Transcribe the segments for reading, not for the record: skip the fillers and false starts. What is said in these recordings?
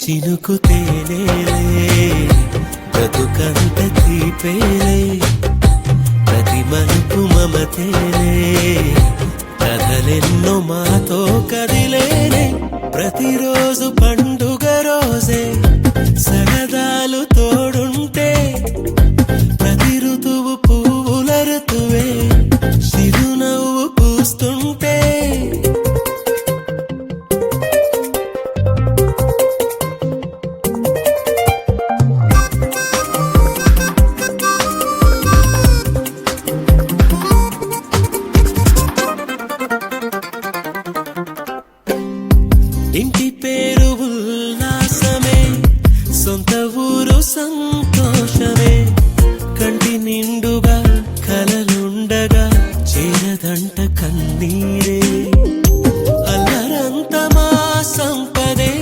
చినుకు తేనేలే బ్రతుకంత తీపేలే ప్రతి మలుపు మమతేలే కథలెన్నో మాతో కదిలేనే ప్రతిరోజు పండుగ రోజే సరదాలు తోడుంటే ప్రతి ఋతువు పువ్వుల ఋతువే చిరునవ్వు పూస్తుంటే ఇంటి పేరు ఉల్లాసమే సొంత ఊరు సంతోషమే కంటి నిండుగా కలలుండగా చేరదంట కన్నీరే అల్లరంత మా సంపదే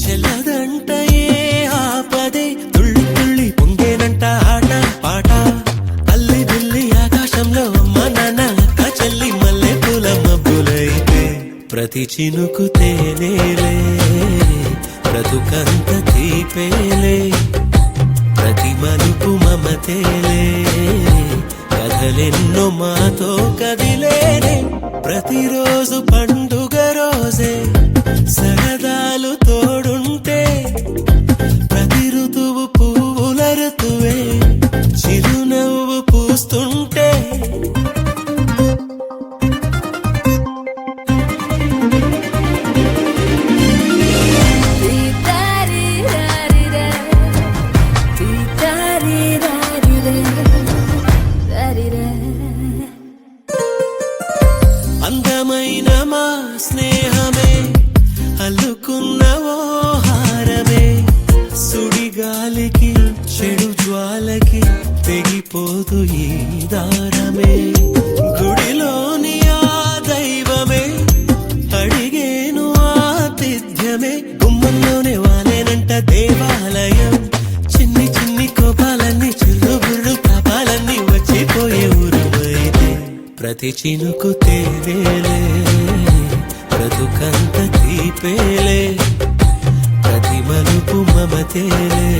చెల్లదంట ఏ ఆపదే తుళ్ళి తుళ్ళి పొంగేనంట ఆట పాట అల్లి బిల్లి ఆకాశంలో అమ్మ నాన్న అక్క చెల్లి మల్లె పూల మబ్బులైతే ప్రతి చినుకు తేనేలే బ్రతుకంత తీపేలే ప్రతి మలుపు మమతేలే కథలెన్నో మాతో కదిలేనే ప్రతిరోజు పండుగ రోజే సరదాలు తోడుంటే ప్రతి ఋతువు పువ్వుల ఋతువే చిరునవ్వు పూస్తుంటే అందమైన మా స్నేహమే అల్లుకున్న ఓ హారమే సుడిగాలికి చెడు జ్వాలకి తెగిపోదు ఈ దారమే గుడిలోని ఆ దైవమే అడిగేను ఆతిథ్యమే గుమ్మంలోనే వాలేనంట దేవాలయం చిన్ని చిన్ని కోపాలన్నీ చిల్లు బుర్రు పాపాలన్నీ వచ్చిపోయే ఊరుమైతే ప్రతి చినుకు తేనేలే బ్రతుకంత తీపేలే ప్రతి మలుపు మమతేలే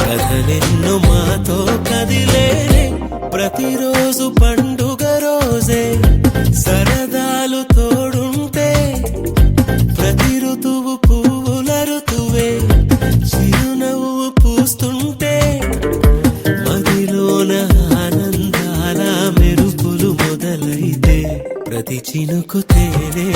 కథలెన్నో మాతో కదిలేనే ప్రతిరోజు పండుగ రోజే సరదాలు తోడుంటే ప్రతి ఋతువు పువ్వుల ఋతువే చిరునవ్వు పూస్తుంటే మదిలోన ఆనందాల మెరుపులు మొదలైతే ప్రతి చినుకు తేనే